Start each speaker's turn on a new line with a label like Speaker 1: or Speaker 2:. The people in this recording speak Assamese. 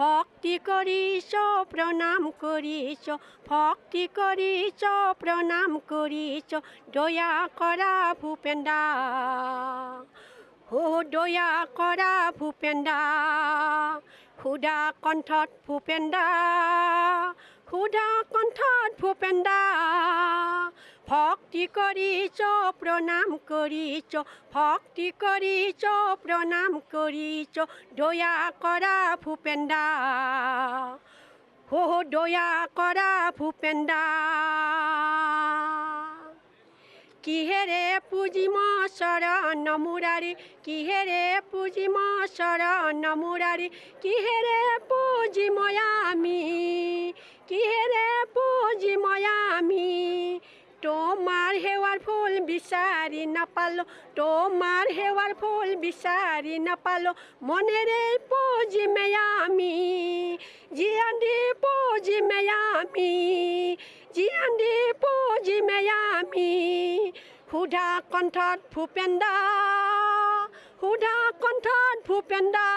Speaker 1: ভক্তি কৰিছ প্ৰণাম কৰিছ ভক্তি কৰিছ প্ৰণাম কৰিছ দয়া কৰা ভূপেন্দা দয়া কৰা ভূপেন্দা সুধা কণ্ঠত ভূপেন্দা সুধা কণ্ঠত ভূপেন্দা ভক্তি কৰিছ প্ৰণাম কৰিছ ভক্তি কৰিছ প্ৰণাম কৰিছ দয়া কৰা ভূপেন্দা দয়া কৰা ভূপেন্দা কিহেৰে পুজিম চৰণ মুৰাৰী কিহেৰে পুজিম চৰণ মুৰাৰী কিহেৰে পুজিম আমি কিহেৰে পুজিম আমি তোমাৰ সেৱাৰ ফুল বিচাৰি নাপালোঁ তোমাৰ সেৱাৰ ফুল বিচাৰি নাপালোঁ মনেৰে পুজিমে আমি জীয়ান দি পুজিমে আমি জীয়ান দি পুজিমে আমি সুধা কণ্ঠত ভূপেন্দা সুধা কণ্ঠত ভূপেন্দা